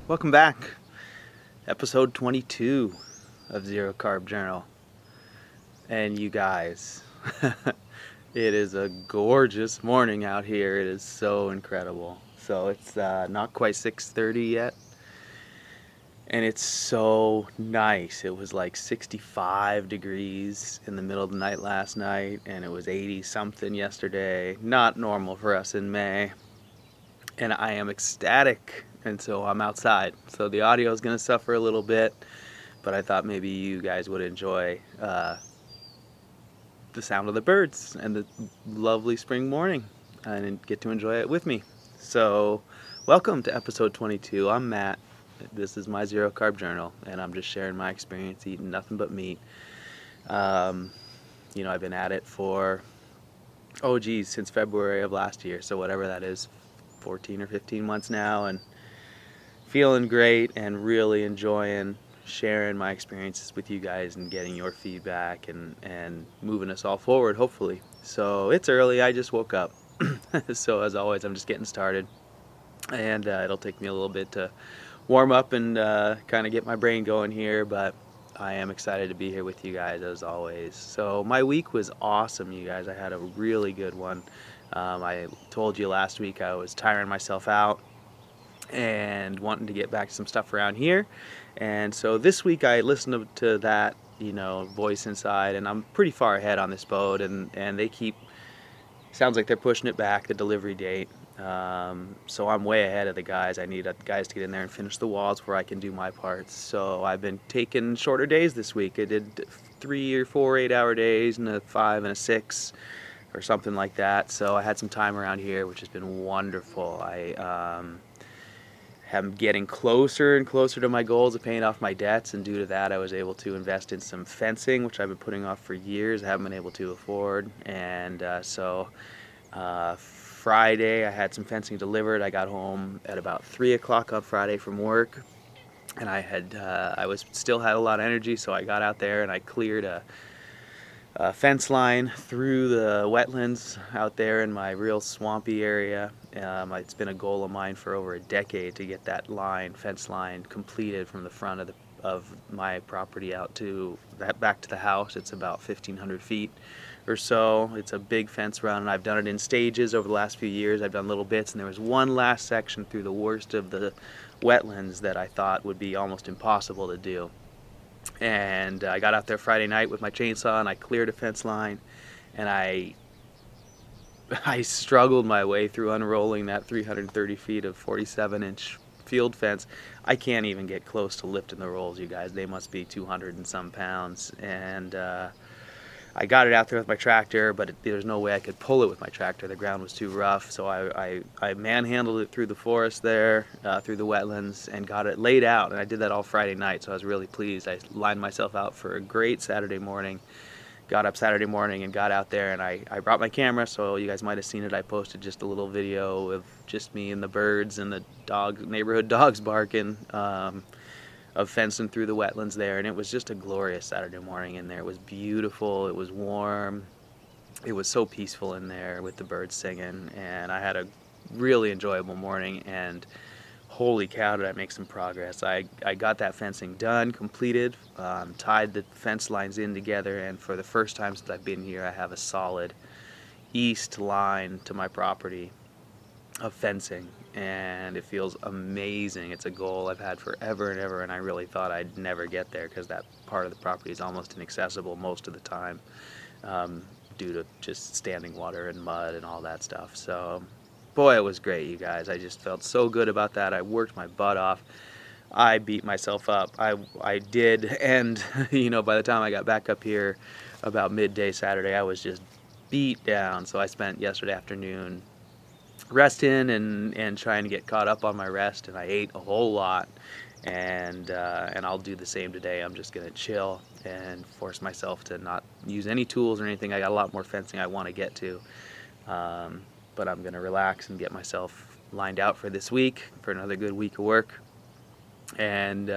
Welcome back. Episode 22 of Zero Carb Journal. And you guys, it is a gorgeous morning out here. It is so incredible. So it's not quite 6:30 yet. And it's so nice. It was like 65 degrees in the middle of the night last night, and it was 80 something yesterday. Not normal for us in May. And I am ecstatic, and so I'm outside. So the audio is going to suffer a little bit, but I thought maybe you guys would enjoy the sound of the birds and the lovely spring morning and get to enjoy it with me. So welcome to episode 22. I'm Matt. This is my Zero Carb Journal, and I'm just sharing my experience eating nothing but meat. I've been at it for, since February of last year, so whatever that is, 14 or 15 months now, and feeling great and really enjoying sharing my experiences with you guys and getting your feedback and moving us all forward, hopefully. So it's early, I just woke up. So as always, I'm just getting started, and it'll take me a little bit to warm up and kind of get my brain going here, but I am excited to be here with you guys as always. So my week was awesome, you guys. I had a really good one. I told you last week I was tiring myself out and wanting to get back to some stuff around here, and so this week I listened to that voice inside, and I'm pretty far ahead on this boat, and they sounds like they're pushing it back, the delivery date. So I'm way ahead of the guys. I need guys to get in there and finish the walls where I can do my parts. So I've been taking shorter days this week. I did 3 or 4 8-hour days and a 5 and a 6 or something like that. So I had some time around here, which has been wonderful. I am getting closer and closer to my goals of paying off my debts, and due to that I was able to invest in some fencing, which I've been putting off for years. I haven't been able to afford, and Friday I had some fencing delivered. I got home at about 3 o'clock on Friday from work, and I still had a lot of energy, so I got out there and I cleared a fence line through the wetlands out there in my real swampy area. It's been a goal of mine for over a decade to get that fence line completed from the front of my property out to back to the house. It's about 1,500 feet or so. It's a big fence run, and I've done it in stages over the last few years. I've done little bits, and there was one last section through the worst of the wetlands that I thought would be almost impossible to do. And I got out there Friday night with my chainsaw, and I cleared a fence line, and I struggled my way through unrolling that 330 feet of 47-inch field fence. I can't even get close to lifting the rolls, you guys. They must be 200 and some pounds, and I got it out there with my tractor, but there's no way I could pull it with my tractor. The ground was too rough, so I manhandled it through the forest there, through the wetlands, and got it laid out. And I did that all Friday night, so I was really pleased. I lined myself out for a great Saturday morning. Got up Saturday morning and got out there, and I brought my camera, so you guys might have seen it. I posted just a little video of just me and the birds and the neighborhood dogs barking, of fencing through the wetlands there, and it was just a glorious Saturday morning in there. It was beautiful, it was warm, it was so peaceful in there with the birds singing, and I had a really enjoyable morning, and holy cow did I make some progress. I got that fencing done, completed, tied the fence lines in together, and for the first time since I've been here I have a solid east line to my property of fencing, and it feels amazing. It's a goal I've had forever and ever, and I really thought I'd never get there because that part of the property is almost inaccessible most of the time, due to just standing water and mud and all that stuff. So boy, it was great, you guys. I just felt so good about that. I worked my butt off. I beat myself up. I did, and by the time I got back up here about midday Saturday, I was just beat down. So I spent yesterday afternoon resting and trying to get caught up on my rest, and I ate a whole lot, and I'll do the same today. I'm just gonna chill and force myself to not use any tools or anything. I got a lot more fencing I want to get to, but I'm gonna relax and get myself lined out for this week, for another good week of work, and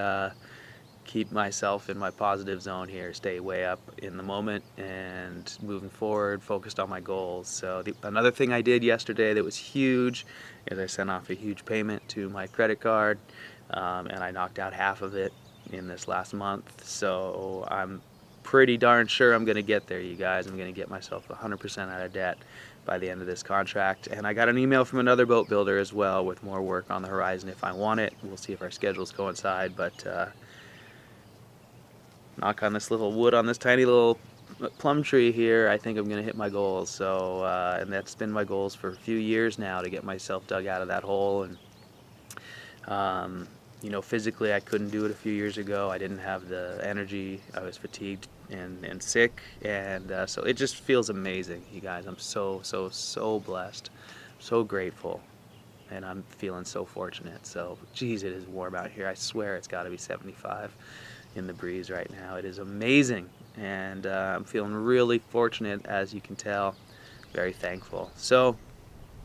keep myself in my positive zone here, stay way up in the moment and moving forward, focused on my goals. So another thing I did yesterday that was huge is I sent off a huge payment to my credit card. and I knocked out half of it in this last month, so I'm pretty darn sure I'm going to get there, you guys. I'm going to get myself 100% out of debt by the end of this contract. And I got an email from another boat builder as well with more work on the horizon if I want it. We'll see if our schedules coincide, but knock on this little wood on this tiny little plum tree here, I think I'm going to hit my goals. So, and that's been my goals for a few years now, to get myself dug out of that hole. And you know, physically I couldn't do it a few years ago. I didn't have the energy. I was fatigued and sick, and so it just feels amazing, you guys. I'm so blessed, so grateful, and I'm feeling so fortunate. So, geez, it is warm out here. I swear it's got to be 75 in the breeze right now. It is amazing, and I'm feeling really fortunate, as you can tell. Very thankful. So,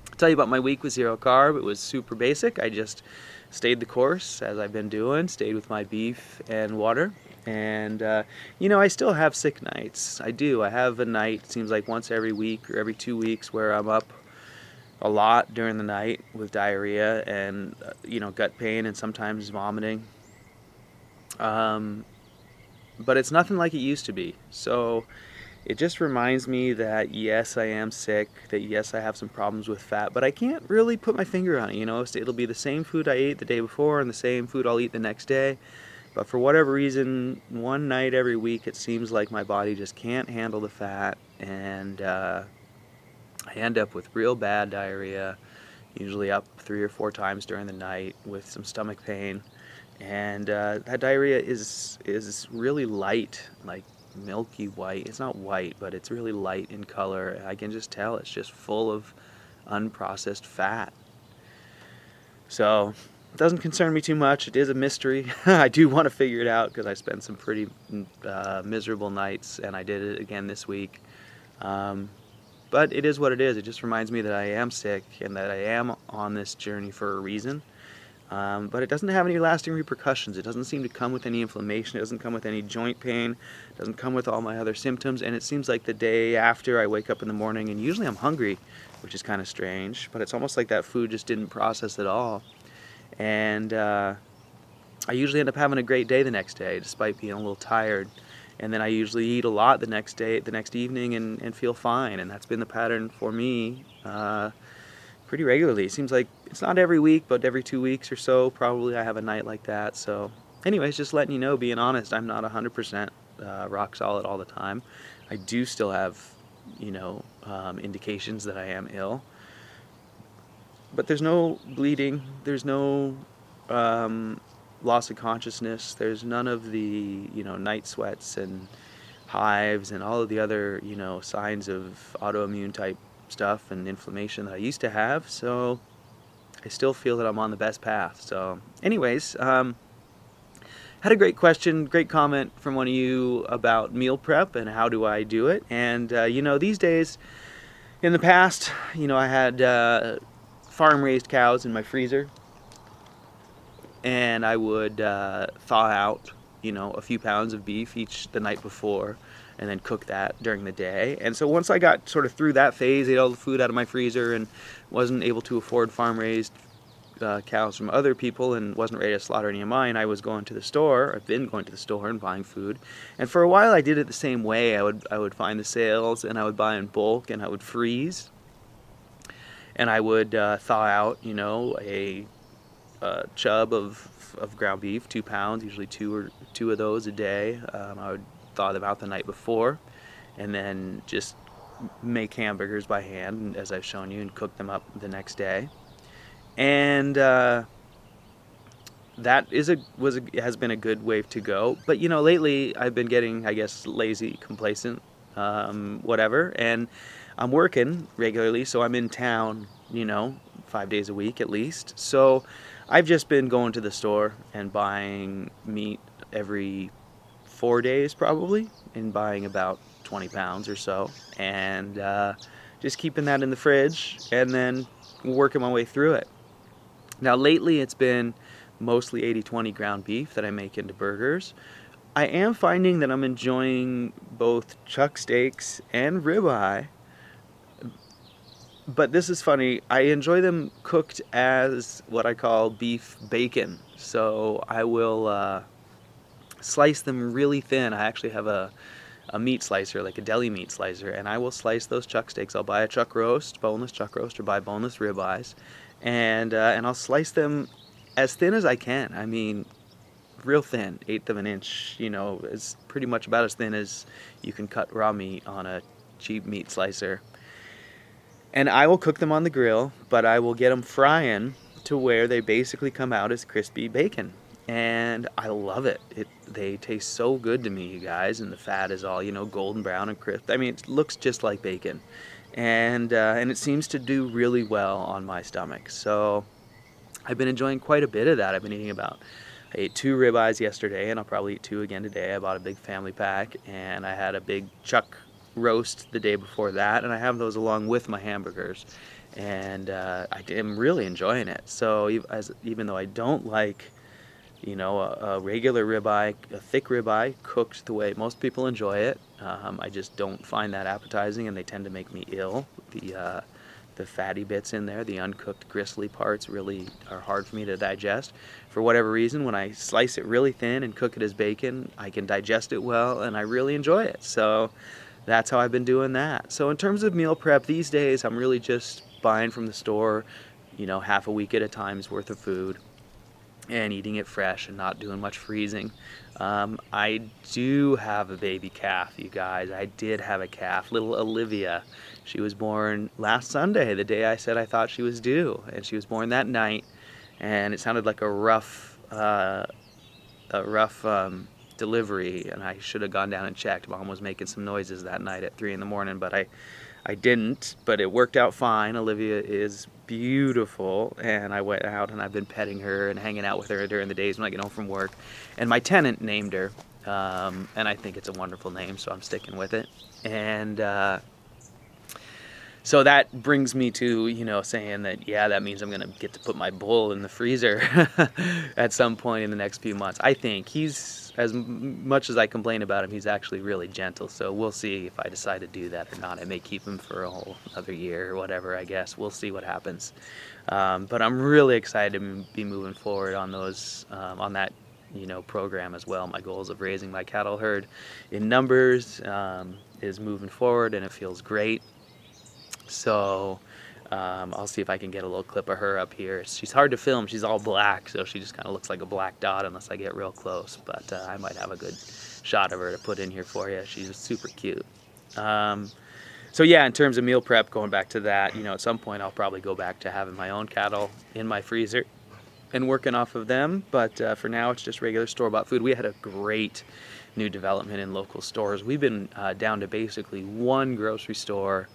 I'll tell you about my week with Zero Carb. It was super basic. I just stayed the course, as I've been doing, stayed with my beef and water. And, you know, I still have sick nights. I do. I have a night, seems like once every week or every 2 weeks, where I'm up a lot during the night with diarrhea and, you know, gut pain and sometimes vomiting. But it's nothing like it used to be. So it just reminds me that, yes, I am sick, that yes, I have some problems with fat, but I can't really put my finger on it. You know, it'll be the same food I ate the day before and the same food I'll eat the next day. But for whatever reason, one night every week, it seems like my body just can't handle the fat, and I end up with real bad diarrhea, usually up 3 or 4 times during the night with some stomach pain. And that diarrhea is really light, like milky white. It's not white, but it's really light in color. I can just tell it's just full of unprocessed fat. So it doesn't concern me too much. It is a mystery. I do want to figure it out, because I spent some pretty miserable nights, and I did it again this week. But it is what it is. It just reminds me that I am sick and that I am on this journey for a reason. But it doesn't have any lasting repercussions. It doesn't seem to come with any inflammation. It doesn't come with any joint pain. It doesn't come with all my other symptoms. And it seems like the day after, I wake up in the morning, and usually I'm hungry, which is kind of strange. But it's almost like that food just didn't process at all. And I usually end up having a great day the next day, despite being a little tired. And then I usually eat a lot the next evening, and feel fine. And that's been the pattern for me pretty regularly. It seems like it's not every week, but every 2 weeks or so, probably I have a night like that. So anyways, just letting you know, being honest, I'm not 100% rock solid all the time. I do still have, you know, indications that I am ill. But there's no bleeding, there's no loss of consciousness, there's none of the, you know, night sweats and hives and all of the other, you know, signs of autoimmune type stuff and inflammation that I used to have. So I still feel that I'm on the best path. So anyways, had a great question, great comment from one of you about meal prep and how do I do it. And you know, these days, in the past, you know, I had farm-raised cows in my freezer, and I would thaw out, you know, a few pounds of beef each the night before, and then cook that during the day. And so once I got sort of through that phase, ate all the food out of my freezer, and wasn't able to afford farm-raised cows from other people, and wasn't ready to slaughter any of mine, I was going to the store. I've been going to the store and buying food, and for a while I did it the same way. I would find the sales, and I would buy in bulk, and I would freeze. And I would thaw out, you know, a chub of ground beef, 2 pounds, usually two of those a day. I would thaw them out the night before, and then just make hamburgers by hand, as I've shown you, and cook them up the next day. And that has been a good way to go. But you know, lately I've been getting, I guess, lazy, complacent, whatever, and I'm working regularly, so I'm in town, you know, 5 days a week at least. So I've just been going to the store and buying meat every 4 days probably, and buying about 20 pounds or so, and just keeping that in the fridge, and then working my way through it. Now lately it's been mostly 80-20 ground beef that I make into burgers. I am finding that I'm enjoying both chuck steaks and ribeye But this is funny. I enjoy them cooked as what I call beef bacon. So I will slice them really thin. I actually have a meat slicer, like a deli meat slicer, and I will slice those chuck steaks. I'll buy a chuck roast, boneless chuck roast, or buy boneless ribeyes, and I'll slice them as thin as I can. I mean, real thin, 1/8 of an inch. You know, it's pretty much about as thin as you can cut raw meat on a cheap meat slicer. And I will cook them on the grill, but I will get them frying to where they basically come out as crispy bacon. And I love it. They taste so good to me, you guys, and the fat is all, you know, golden brown and crisp. I mean, it looks just like bacon. And it seems to do really well on my stomach. So I've been enjoying quite a bit of that. I ate 2 ribeyes yesterday, and I'll probably eat 2 again today. I bought a big family pack, and I had a big chuck roast the day before that, and I have those along with my hamburgers, and I am really enjoying it. So even though I don't like, you know, a regular ribeye, a thick ribeye cooked the way most people enjoy it, I just don't find that appetizing, and they tend to make me ill. The fatty bits in there, the uncooked gristly parts, really are hard for me to digest. For whatever reason, when I slice it really thin and cook it as bacon, I can digest it well, and I really enjoy it. So that's how I've been doing that. So in terms of meal prep these days, I'm really just buying from the store, you know, half a week at a time's worth of food and eating it fresh and not doing much freezing. I do have a baby calf, you guys. I did have a calf, little Olivia. She was born last Sunday, the day I said I thought she was due, and she was born that night, and it sounded like a rough delivery, and I should have gone down and checked. Mom was making some noises that night at 3 in the morning, but I didn't, but it worked out fine. Olivia is beautiful, and I went out and I've been petting her and hanging out with her during the days when I get home from work. And my tenant named her, and I think it's a wonderful name, so I'm sticking with it. And so that brings me to, you know, saying that, yeah, that means I'm going to get to put my bull in the freezer at some point in the next few months. I think he's, as much as I complain about him, he's actually really gentle. So we'll see if I decide to do that or not. I may keep him for a whole other year or whatever, I guess. We'll see what happens. But I'm really excited to be moving forward on those, on that, you know, program as well. My goals of raising my cattle herd in numbers is moving forward, and it feels great. So I'll see if I can get a little clip of her up here. She's hard to film. She's all black, so she just kind of looks like a black dot unless I get real close. But I might have a good shot of her to put in here for you. She's super cute. So yeah, in terms of meal prep, going back to that, you know, at some point I'll probably go back to having my own cattle in my freezer and working off of them. But for now, it's just regular store-bought food. We had a great new development in local stores. We've been down to basically one grocery store,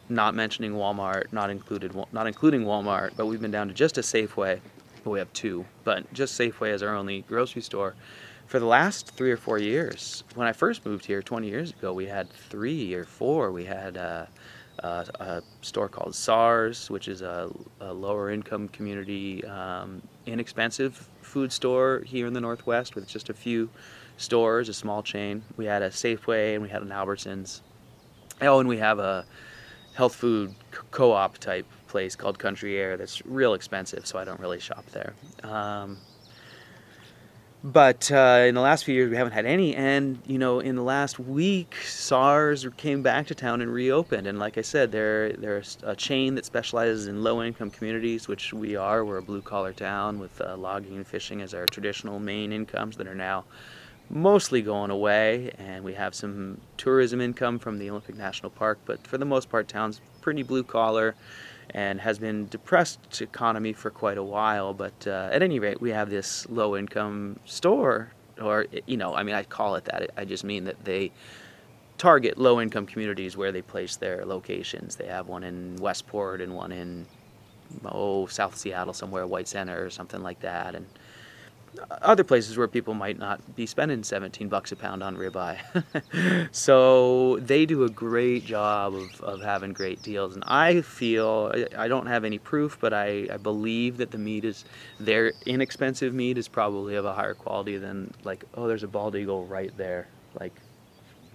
not mentioning Walmart, not including Walmart, but we've been down to just a Safeway. Well, we have 2, but just Safeway as our only grocery store for the last 3 or 4 years. When I first moved here 20 years ago, we had 3 or 4. We had a store called SARS, which is a lower income community, inexpensive food store here in the Northwest with just a few stores, a small chain. We had a Safeway, and we had an Albertsons. Oh, and we have a health food co-op type place called Country Air that's real expensive, so I don't really shop there. But in the last few years we haven't had any, and you know, in the last week SARS came back to town and reopened, and like I said, they're a chain that specializes in low-income communities, which we are. We're a blue-collar town with logging and fishing as our traditional main incomes that are now mostly going away, and we have some tourism income from the Olympic National Park, but for the most part town's pretty blue collar and has been depressed economy for quite a while. But at any rate, we have this low income store, or you know, I mean, I call it that, I just mean that they target low income communities where they place their locations. They have one in Westport and one in South Seattle somewhere, White Center or something like that, and other places where people might not be spending $17 a pound on ribeye. So they do a great job of having great deals, and I feel, I don't have any proof, but I believe that the meat is, their inexpensive meat is probably of a higher quality than, like, oh, there's a bald eagle right there, like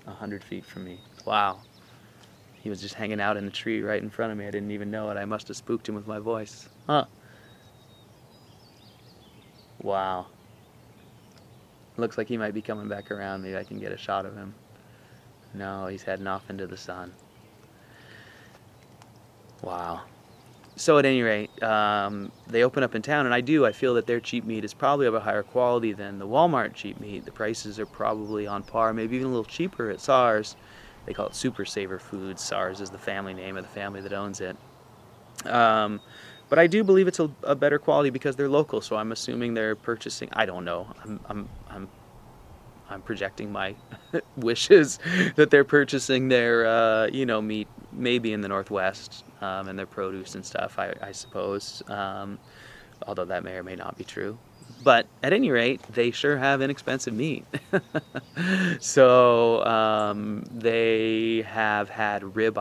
100 feet from me. Wow. He was just hanging out in a tree right in front of me. I didn't even know it. I must have spooked him with my voice. Huh. Wow. Looks like he might be coming back around. Maybe I can get a shot of him. No, he's heading off into the sun. Wow. So at any rate, they open up in town, and I feel that their cheap meat is probably of a higher quality than the Walmart cheap meat. The prices are probably on par, maybe even a little cheaper at SARS. They call it Super Saver Foods. SARS is the family name of the family that owns it. But I do believe it's a better quality because they're local, so I'm assuming they're purchasing, I don't know, I'm projecting my wishes that they're purchasing their, meat maybe in the Northwest, and their produce and stuff, I suppose, although that may or may not be true. But at any rate, they sure have inexpensive meat. So they have had boneless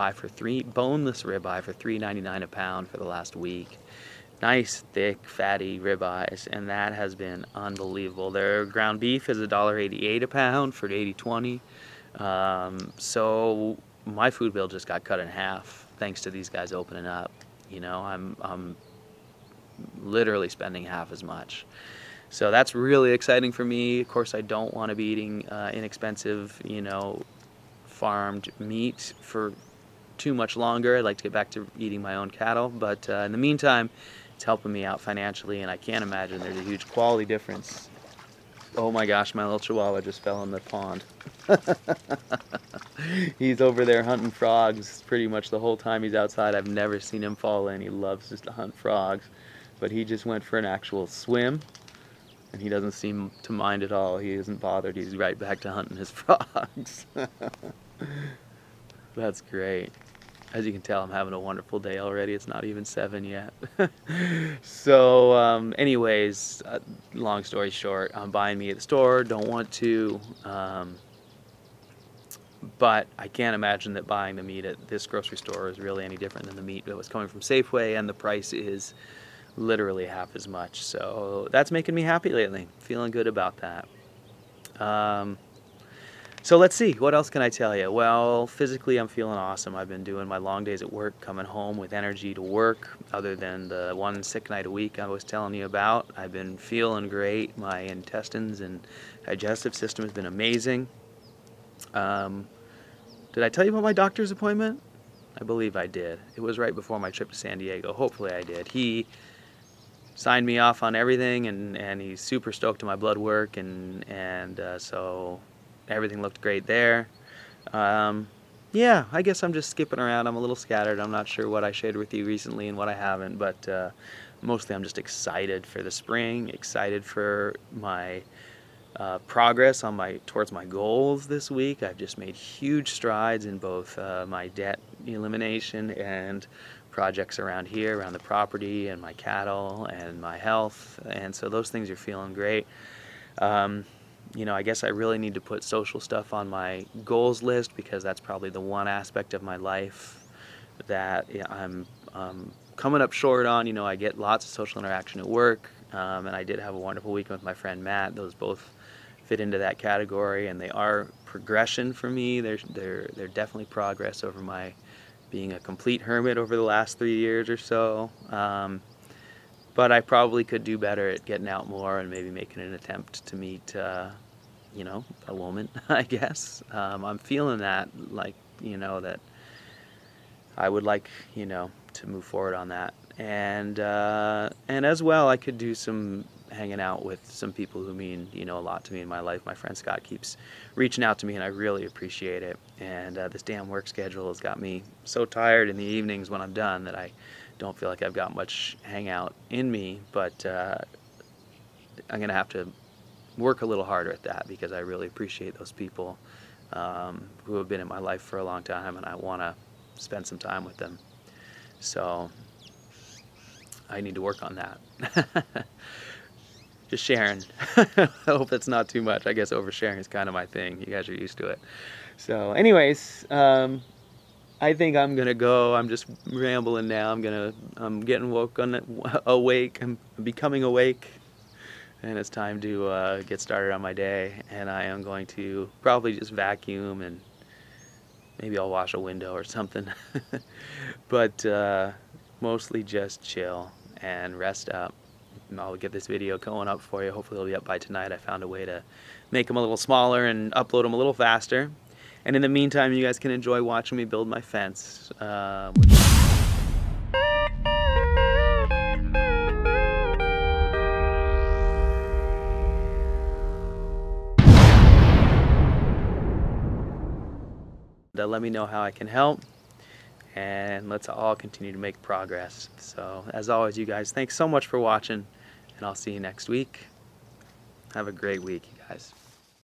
ribeye for $3.99 a pound for the last week. Nice, thick, fatty ribeyes, and that has been unbelievable. Their ground beef is $1.88 a pound for $80.20. So my food bill just got cut in half thanks to these guys opening up. I'm literally spending half as much. So that's really exciting for me. Of course, I don't want to be eating inexpensive, farmed meat for too much longer. I'd like to get back to eating my own cattle, but in the meantime, it's helping me out financially, and I can't imagine there's a huge quality difference. Oh my gosh, my little chihuahua just fell in the pond. He's over there hunting frogs pretty much the whole time he's outside. I've never seen him fall in. He loves just to hunt frogs, but he just went for an actual swim. And he doesn't seem to mind at all. He isn't bothered. He's right back to hunting his frogs. That's great. As you can tell, I'm having a wonderful day already. It's not even 7 yet. So, anyways, long story short, I'm buying meat at the store. Don't want to. But I can't imagine that buying the meat at this grocery store is really any different than the meat that was coming from Safeway, and the price is literally half as much. So that's making me happy lately. Feeling good about that. So let's see, what else can I tell you? Well, physically I'm feeling awesome. I've been doing my long days at work, coming home with energy to work, other than the one sick night a week I was telling you about. I've been feeling great. My intestines and digestive system has been amazing. Did I tell you about my doctor's appointment? I believe I did. It was right before my trip to San Diego. Hopefully I did. He signed me off on everything, and he's super stoked on my blood work, and so everything looked great there. Yeah, I guess I'm just skipping around. I'm a little scattered. I'm not sure what I shared with you recently and what I haven't, but mostly I'm just excited for the spring, excited for my progress on towards my goals this week. I've just made huge strides in both my debt elimination and projects around here, around the property and my cattle and my health, and so those things are feeling great. I guess I really need to put social stuff on my goals list, because that's probably the one aspect of my life that I'm coming up short on. I get lots of social interaction at work, and I did have a wonderful weekend with my friend Matt. Those both fit into that category, and they are progression for me. They're definitely progress over my being a complete hermit over the last 3 years or so. But I probably could do better at getting out more and maybe making an attempt to meet, a woman, I guess. I'm feeling that, that I would like, to move forward on that. And as well, I could do some hanging out with some people who mean, a lot to me in my life. My friend Scott keeps reaching out to me, and I really appreciate it. And this damn work schedule has got me so tired in the evenings when I'm done that I don't feel like I've got much hangout in me. But I'm going to have to work a little harder at that, because I really appreciate those people who have been in my life for a long time, and I want to spend some time with them. So I need to work on that. Just sharing. I hope that's not too much. I guess oversharing is kind of my thing. You guys are used to it. So anyways, I think I'm gonna go. I'm just rambling now. I'm getting awake. I'm becoming awake, and it's time to get started on my day. And I am going to probably just vacuum and Maybe I'll wash a window or something. But mostly just chill and rest up. I'll get this video going up for you. Hopefully it'll be up by tonight. I found a way to make them a little smaller and upload them a little faster. And in the meantime, you guys can enjoy watching me build my fence. Let me know how I can help, and let's all continue to make progress. So as always, you guys, thanks so much for watching, and I'll see you next week. Have a great week, you guys.